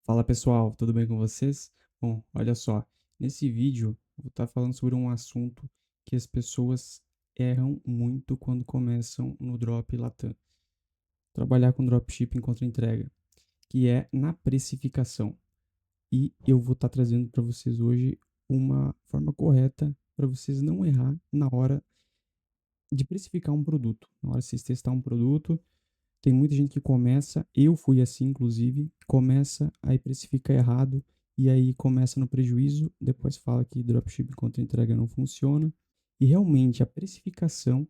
Fala pessoal, tudo bem com vocês? Bom, olha só, nesse vídeo eu vou estar falando sobre um assunto que as pessoas erram muito quando começam no Drop Latam. Trabalhar com dropshipping contra entrega, que é na precificação. E eu vou estar trazendo para vocês hoje uma forma correta para vocês não errar na hora de precificar um produto. Na hora de vocês testar um produto, tem muita gente que começa, eu fui assim inclusive, começa, aí precifica errado, e aí começa no prejuízo, depois fala que dropshipping contra entrega não funciona. E realmente a precificação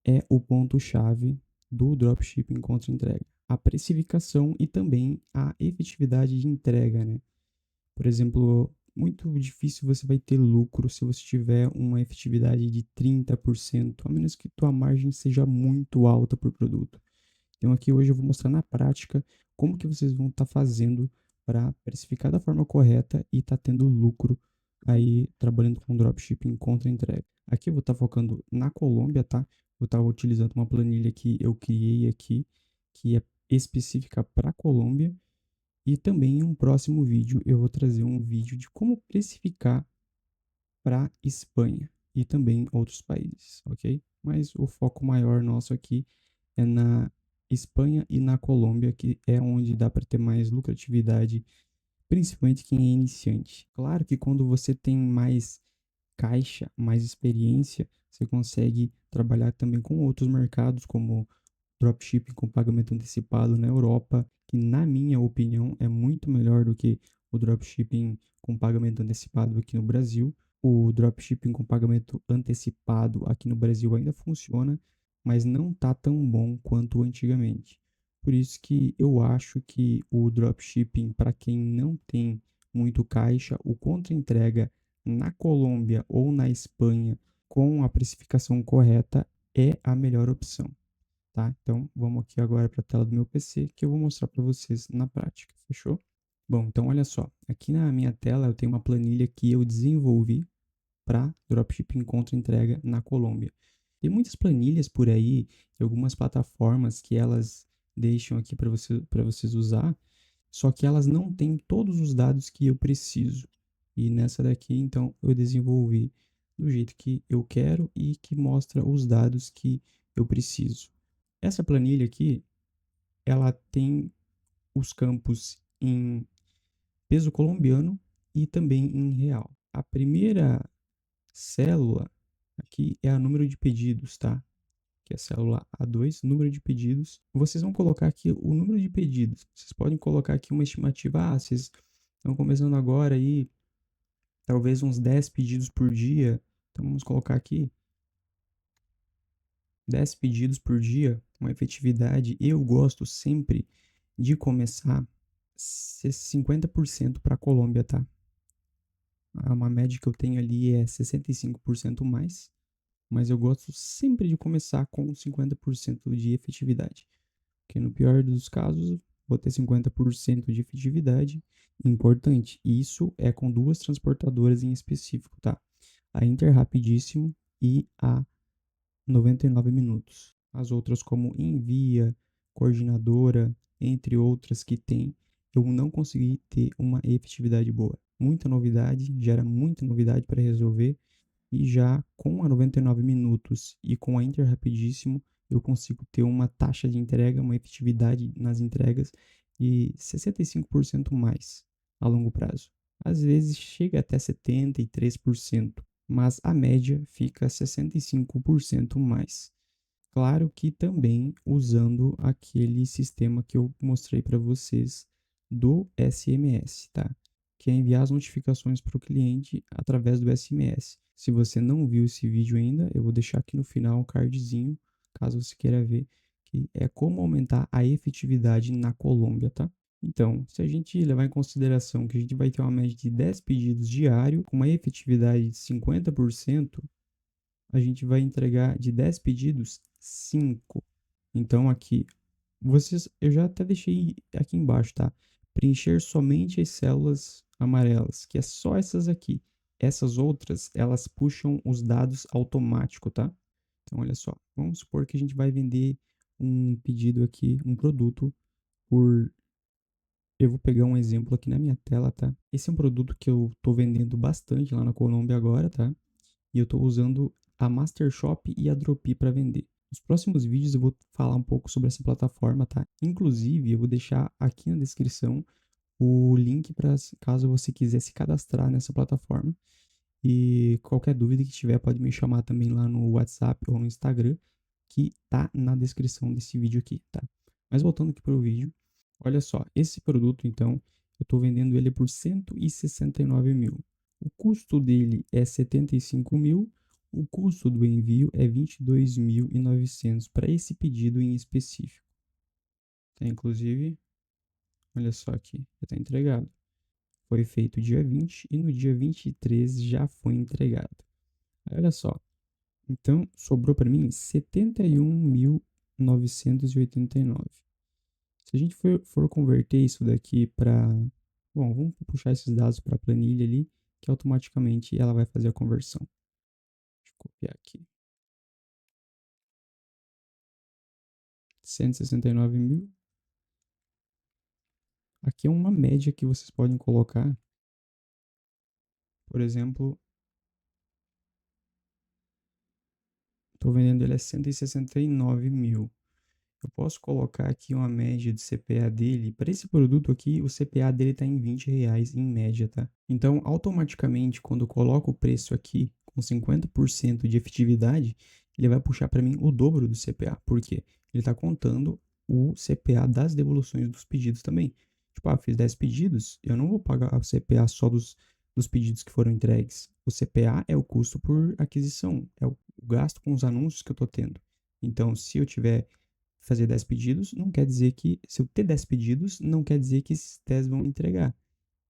é o ponto-chave do dropshipping contra entrega. A precificação e também a efetividade de entrega, né? Por exemplo, muito difícil você vai ter lucro se você tiver uma efetividade de 30%, a menos que tua margem seja muito alta por produto. Então aqui hoje eu vou mostrar na prática como que vocês vão estar fazendo para precificar da forma correta e estar tendo lucro aí trabalhando com dropshipping contra entrega. Aqui eu vou estar focando na Colômbia, tá? Vou estar utilizando uma planilha que eu criei aqui, que é específica para Colômbia. E também em um próximo vídeo eu vou trazer um vídeo de como precificar para Espanha e também outros países, ok? Mas o foco maior nosso aqui é na Espanha e na Colômbia, que é onde dá para ter mais lucratividade, principalmente quem é iniciante. Claro que quando você tem mais caixa, mais experiência, você consegue trabalhar também com outros mercados, como dropshipping com pagamento antecipado na Europa, que na minha opinião é muito melhor do que o dropshipping com pagamento antecipado aqui no Brasil. O dropshipping com pagamento antecipado aqui no Brasil ainda funciona, mas não tá tão bom quanto antigamente. Por isso que eu acho que o dropshipping, para quem não tem muito caixa, o contra-entrega na Colômbia ou na Espanha com a precificação correta é a melhor opção, tá? Então, vamos aqui agora para a tela do meu PC que eu vou mostrar para vocês na prática, fechou? Bom, então olha só, aqui na minha tela eu tenho uma planilha que eu desenvolvi para dropshipping contra entrega na Colômbia. Tem muitas planilhas por aí, algumas plataformas que elas deixam aqui para vocês usar, só que elas não têm todos os dados que eu preciso. E nessa daqui, então, eu desenvolvi do jeito que eu quero e que mostra os dados que eu preciso. Essa planilha aqui, ela tem os campos em peso colombiano e também em real. A primeira célula aqui é o número de pedidos, tá? Que é a célula A2, número de pedidos. Vocês vão colocar aqui o número de pedidos. Vocês podem colocar aqui uma estimativa. Ah, vocês estão começando agora aí, talvez uns 10 pedidos por dia. Então vamos colocar aqui 10 pedidos por dia, uma efetividade. Eu gosto sempre de começar 50% para a Colômbia, tá? Uma média que eu tenho ali é 65% mais, mas eu gosto sempre de começar com 50% de efetividade, porque no pior dos casos, vou ter 50% de efetividade. Importante, isso é com duas transportadoras em específico, tá? A Inter Rapidíssimo e a 99 minutos. As outras, como Envia, Coordenadora, entre outras que tem, eu não consegui ter uma efetividade boa. Muita novidade, gera muita novidade para resolver, e já com a 99 minutos e com a Inter Rapidíssimo, eu consigo ter uma taxa de entrega, uma efetividade nas entregas de 65% mais a longo prazo. Às vezes chega até 73%, mas a média fica 65% mais. Claro que também usando aquele sistema que eu mostrei para vocês do SMS, tá? Que é enviar as notificações para o cliente através do SMS. Se você não viu esse vídeo ainda, eu vou deixar aqui no final um cardzinho, caso você queira ver, que é como aumentar a efetividade na Colômbia, tá? Então, se a gente levar em consideração que a gente vai ter uma média de 10 pedidos diário, com uma efetividade de 50%, a gente vai entregar de 10 pedidos, 5. Então aqui, eu já até deixei aqui embaixo, tá? Preencher somente as células amarelas, que é só essas aqui. Essas outras, elas puxam os dados automático, tá? Então olha só, vamos supor que a gente vai vender um pedido aqui, um produto por Eu vou pegar um exemplo aqui na minha tela, tá? Esse é um produto que eu tô vendendo bastante lá na Colômbia agora, tá? E eu tô usando a Master Shop e a Dropi para vender. Nos próximos vídeos eu vou falar um pouco sobre essa plataforma, tá? Inclusive, eu vou deixar aqui na descrição o link para caso você quiser se cadastrar nessa plataforma. E qualquer dúvida que tiver, pode me chamar também lá no WhatsApp ou no Instagram, que tá na descrição desse vídeo aqui, tá? Mas voltando aqui para o vídeo, olha só, esse produto, então, eu estou vendendo ele por 169 mil. O custo dele é 75 mil, o custo do envio é 22.900 para esse pedido em específico. Tá, inclusive, olha só aqui, já está entregado. Foi feito dia 20 e no dia 23 já foi entregado. Aí, olha só, então sobrou para mim 71.989. Se a gente for converter isso daqui para... Bom, vamos puxar esses dados para a planilha ali, que automaticamente ela vai fazer a conversão. Deixa eu copiar aqui. 169 mil. Aqui é uma média que vocês podem colocar. Por exemplo, estou vendendo ele a 169 mil. Eu posso colocar aqui uma média de CPA dele. Para esse produto aqui, o CPA dele está em R$ 20 em média, tá? Então, automaticamente, quando eu coloco o preço aqui com 50% de efetividade, ele vai puxar para mim o dobro do CPA. Por quê? Ele está contando o CPA das devoluções dos pedidos também. Tipo, fiz 10 pedidos, eu não vou pagar o CPA só dos pedidos que foram entregues. O CPA é o custo por aquisição, é o gasto com os anúncios que eu estou tendo. Então, se eu tiver fazer 10 pedidos, não quer dizer que, se eu ter 10 pedidos, não quer dizer que esses 10 vão entregar.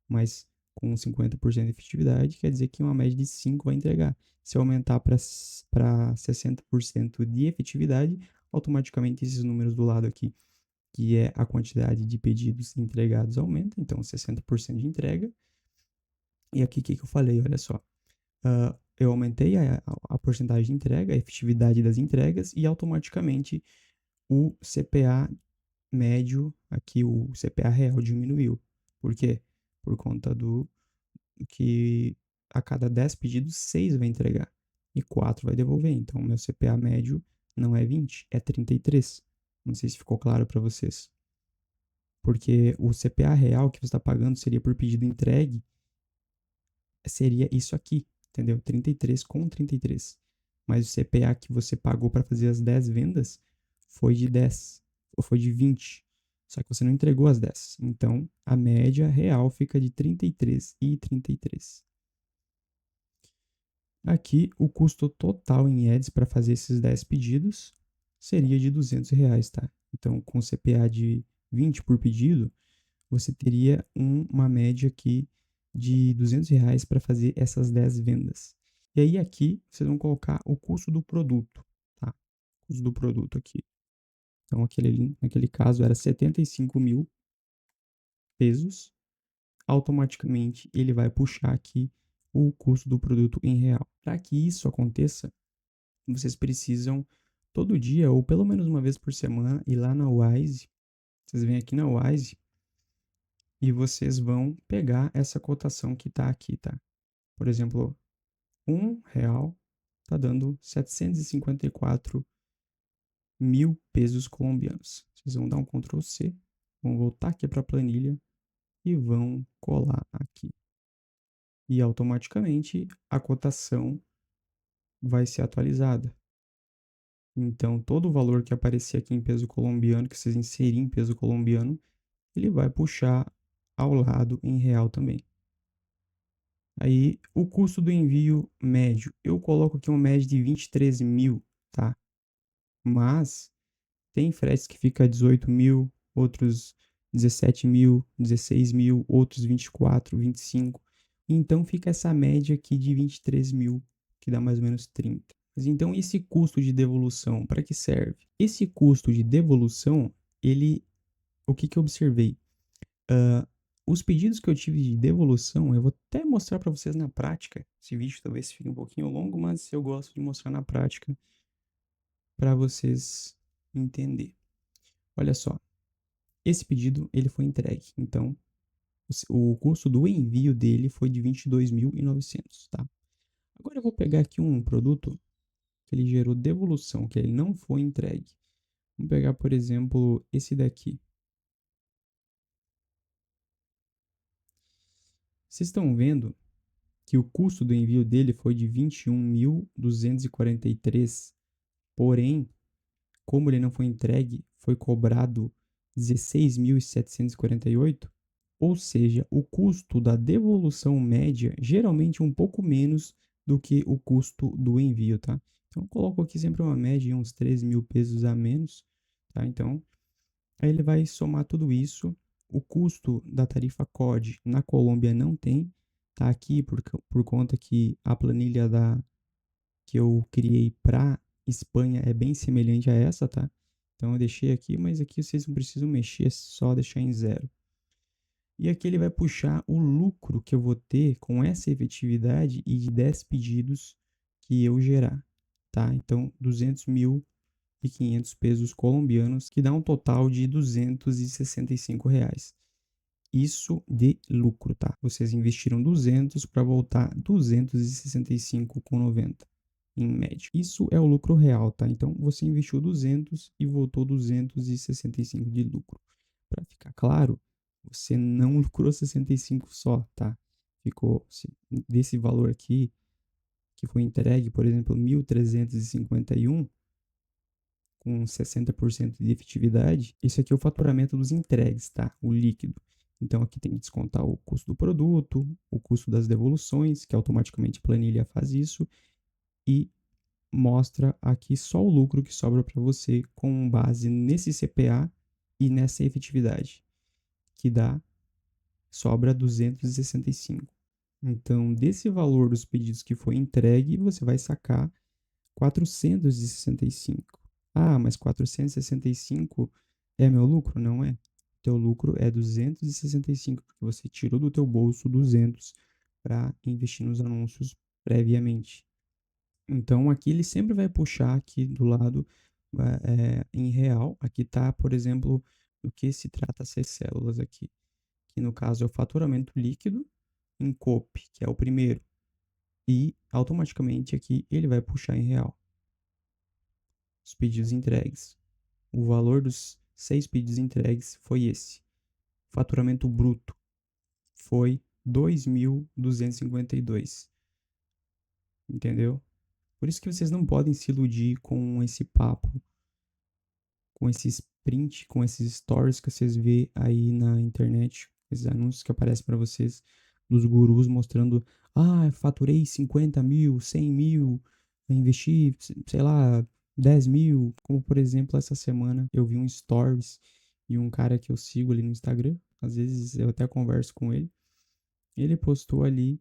Mas com 50% de efetividade, quer dizer que uma média de 5 vai entregar. Se eu aumentar para 60% de efetividade, automaticamente esses números do lado aqui, que é a quantidade de pedidos entregados, aumenta. Então, 60% de entrega. E aqui, o que eu falei? Olha só. Eu aumentei a porcentagem de entrega, a efetividade das entregas, e automaticamente o CPA médio, aqui o CPA real diminuiu. Por quê? Por conta do que a cada 10 pedidos, 6 vai entregar e 4 vai devolver. Então, meu CPA médio não é 20, é 33. Não sei se ficou claro para vocês. Porque o CPA real que você está pagando seria por pedido entregue, seria isso aqui, entendeu? 33 com 33. Mas o CPA que você pagou para fazer as 10 vendas foi de 10, ou foi de 20. Só que você não entregou as 10. Então, a média real fica de 33 e 33. Aqui, o custo total em ads para fazer esses 10 pedidos seria de R$ 200, tá? Então, com CPA de 20 por pedido, você teria uma média aqui de R$ 200 para fazer essas 10 vendas. E aí aqui vocês vão colocar o custo do produto, tá? O custo do produto aqui. Então naquele caso era 75 mil pesos. Automaticamente ele vai puxar aqui o custo do produto em real. Para que isso aconteça, vocês precisam todo dia ou pelo menos uma vez por semana ir lá na Wise. Vocês vêm aqui na Wise e vocês vão pegar essa cotação que está aqui, tá? Por exemplo, R$ 1 está dando 754 mil pesos colombianos. Vocês vão dar um Ctrl C, vão voltar aqui para a planilha e vão colar aqui. E automaticamente a cotação vai ser atualizada. Então, todo o valor que aparecer aqui em peso colombiano, que vocês inserirem em peso colombiano, ele vai puxar ao lado em real também. Aí, o custo do envio médio, eu coloco aqui uma média de 23 mil, tá? Mas tem fretes que fica 18 mil, outros 17 mil, 16 mil, outros 24, 25. Então fica essa média aqui de 23 mil, que dá mais ou menos 30. Mas então esse custo de devolução, para que serve? Esse custo de devolução, o que eu observei? Os pedidos que eu tive de devolução, eu vou até mostrar para vocês na prática. Esse vídeo talvez fique um pouquinho longo, mas eu gosto de mostrar na prática para vocês entenderem. Olha só, Esse pedido ele foi entregue, então o custo do envio dele foi de 22.900, tá? Agora eu vou pegar aqui um produto que ele gerou devolução, que ele não foi entregue. Vamos pegar, por exemplo, esse daqui. Vocês estão vendo que o custo do envio dele foi de 21.243, porém, como ele não foi entregue, foi cobrado 16.748, ou seja, o custo da devolução média geralmente é um pouco menos do que o custo do envio, tá? Então, eu coloco aqui sempre uma média de uns 13 mil pesos a menos, tá? Então, aí ele vai somar tudo isso. O custo da tarifa COD na Colômbia não tem, tá aqui por conta que a planilha que eu criei para Espanha é bem semelhante a essa, tá? Então eu deixei aqui, mas aqui vocês não precisam mexer, é só deixar em zero. E aqui ele vai puxar o lucro que eu vou ter com essa efetividade e de 10 pedidos que eu gerar, tá? Então 200.500 pesos colombianos, que dá um total de R$ 265. Isso de lucro, tá? Vocês investiram 200 para voltar 265,90 em média. Isso é o lucro real, tá? Então você investiu 200 e voltou 265 de lucro. Para ficar claro, você não lucrou 65 só, tá? Ficou desse valor aqui que foi entregue, por exemplo, 1.351 com 60% de efetividade, isso aqui é o faturamento dos entregues, tá? O líquido. Então aqui tem que descontar o custo do produto, o custo das devoluções, que automaticamente a planilha faz isso, e mostra aqui só o lucro que sobra para você com base nesse CPA e nessa efetividade, que dá sobra 265. Então, desse valor dos pedidos que foi entregue, você vai sacar 465. Ah, mas 465 é meu lucro? Não é. Teu lucro é 265, porque você tirou do teu bolso 200 para investir nos anúncios previamente. Então, aqui ele sempre vai puxar aqui do lado em real. Aqui está, por exemplo, do que se trata essas células aqui. Que no caso é o faturamento líquido em COP, que é o primeiro. E automaticamente aqui ele vai puxar em real os pedidos entregues. O valor dos 6 pedidos entregues foi esse. Faturamento bruto foi 2.252. Entendeu? Por isso que vocês não podem se iludir com esse papo, com esses print, com esses stories que vocês vê aí na internet, esses anúncios que aparecem para vocês dos gurus mostrando, faturei 50 mil, 100 mil, investi, sei lá, 10 mil. Como por exemplo, essa semana eu vi um stories de um cara que eu sigo ali no Instagram, às vezes eu até converso com ele. Ele postou ali,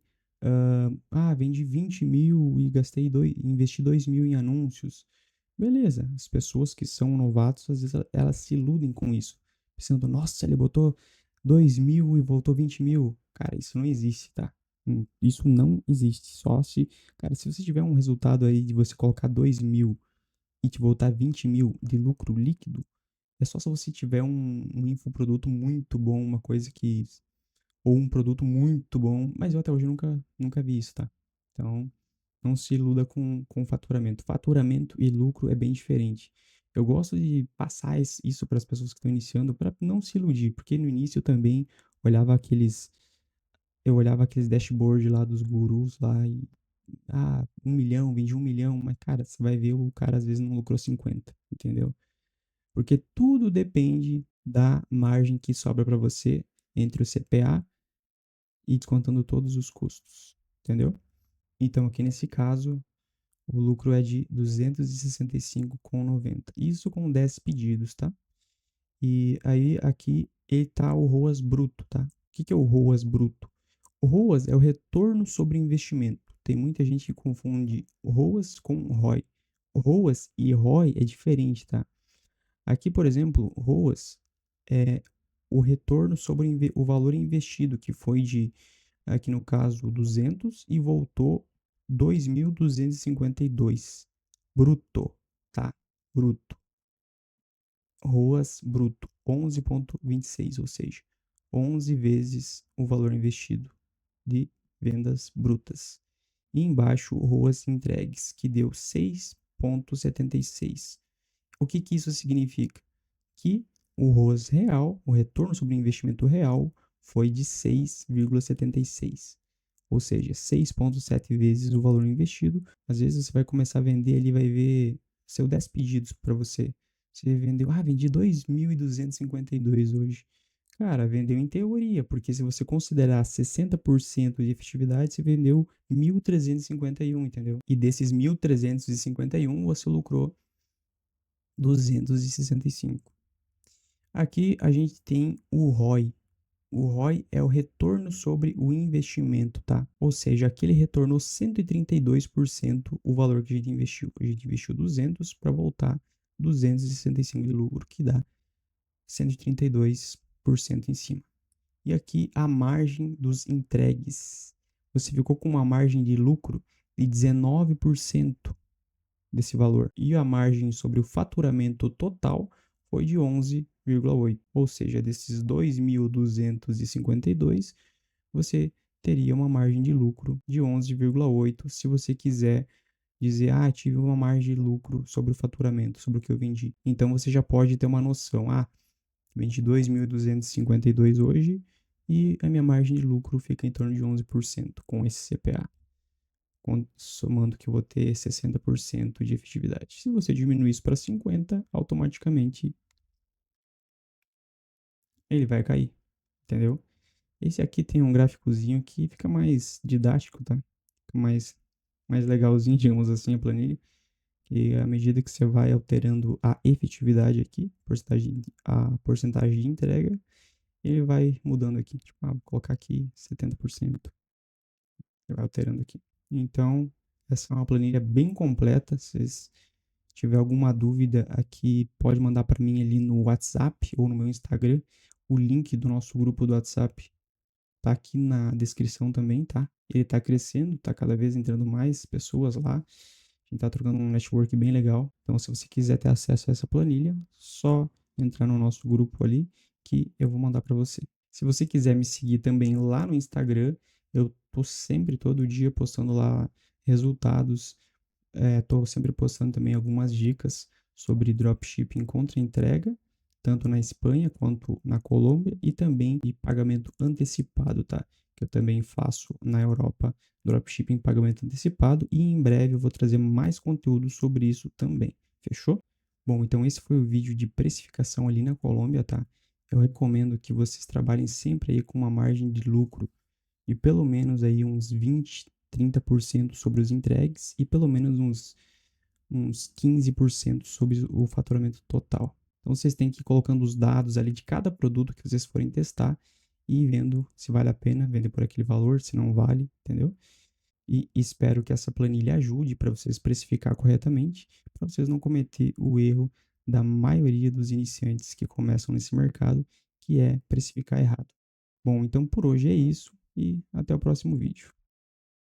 vendi 20 mil e investi 2 mil em anúncios. Beleza, as pessoas que são novatos, às vezes elas se iludem com isso. Pensando, nossa, ele botou 2 mil e voltou 20 mil. Cara, isso não existe, tá? Isso não existe. Só se, cara, se você tiver um resultado aí de você colocar 2 mil e te voltar 20 mil de lucro líquido, é só se você tiver um infoproduto muito bom, uma coisa que ou um produto muito bom, mas eu até hoje nunca vi isso, tá? Então, não se iluda com faturamento. Faturamento e lucro é bem diferente. Eu gosto de passar isso para as pessoas que estão iniciando para não se iludir, porque no início eu também olhava aqueles eu olhava aqueles dashboard lá dos gurus lá e 1 milhão, vendi 1 milhão, mas cara, você vai ver o cara às vezes não lucrou 50, entendeu? Porque tudo depende da margem que sobra para você entre o CPA e descontando todos os custos, entendeu? Então, aqui nesse caso, o lucro é de 265,90. Isso com 10 pedidos, tá? E aí, aqui, ele tá o ROAS bruto, tá? O que é o ROAS bruto? O ROAS é o retorno sobre investimento. Tem muita gente que confunde ROAS com ROI. ROAS e ROI é diferente, tá? Aqui, por exemplo, ROAS é o retorno sobre o valor investido, que foi de aqui no caso 200 e voltou 2.252 bruto, tá? Bruto. ROAS bruto. 11,26, ou seja, 11 vezes o valor investido de vendas brutas. E embaixo, ROAS entregues, que deu 6,76. O que isso significa? Que o ROAS real, o retorno sobre o investimento real, foi de 6,76. Ou seja, 6,7 vezes o valor investido. Às vezes você vai começar a vender ali, vai ver seu 10 pedidos para você. Você vendeu, vendi 2.252 hoje. Cara, vendeu em teoria, porque se você considerar 60% de efetividade, você vendeu 1.351, entendeu? E desses 1.351, você lucrou 265. Aqui a gente tem o ROI. O ROI é o retorno sobre o investimento, tá? Ou seja, aqui ele retornou 132% o valor que a gente investiu. A gente investiu 200 para voltar 265 de lucro, que dá 132% em cima. E aqui a margem dos entregues. Você ficou com uma margem de lucro de 19% desse valor. E a margem sobre o faturamento total foi de 11,8. Ou seja, desses 2.252, você teria uma margem de lucro de 11,8 se você quiser dizer, tive uma margem de lucro sobre o faturamento, sobre o que eu vendi. Então você já pode ter uma noção, vendi 2.252 hoje e a minha margem de lucro fica em torno de 11% com esse CPA, somando que eu vou ter 60% de efetividade. Se você diminuir isso para 50%, automaticamente ele vai cair, entendeu? Esse aqui tem um gráficozinho que fica mais didático, tá? Fica mais legalzinho, digamos assim, a planilha. E à medida que você vai alterando a efetividade aqui, a porcentagem de entrega, ele vai mudando aqui. Tipo, vou colocar aqui 70%. Ele vai alterando aqui. Então, essa é uma planilha bem completa. Se vocês tiver alguma dúvida aqui, pode mandar para mim ali no WhatsApp ou no meu Instagram. O link do nosso grupo do WhatsApp tá aqui na descrição também, tá? Ele tá crescendo, tá cada vez entrando mais pessoas lá. A gente tá trocando um network bem legal. Então, se você quiser ter acesso a essa planilha, só entrar no nosso grupo ali que eu vou mandar para você. Se você quiser me seguir também lá no Instagram, eu tô sempre, todo dia, postando lá resultados. Tô sempre postando também algumas dicas sobre dropshipping contra entrega, tanto na Espanha quanto na Colômbia, e também de pagamento antecipado, tá? Que eu também faço na Europa, dropshipping pagamento antecipado, e em breve eu vou trazer mais conteúdo sobre isso também. Fechou? Bom, então esse foi o vídeo de precificação ali na Colômbia, tá? Eu recomendo que vocês trabalhem sempre aí com uma margem de lucro de pelo menos aí uns 20, 30% sobre os entregues e pelo menos uns 15% sobre o faturamento total. Então vocês têm que ir colocando os dados ali de cada produto que vocês forem testar e vendo se vale a pena vender por aquele valor, se não vale, entendeu? E espero que essa planilha ajude para vocês precificar corretamente, para vocês não cometer o erro da maioria dos iniciantes que começam nesse mercado, que é precificar errado. Bom, então por hoje é isso e até o próximo vídeo.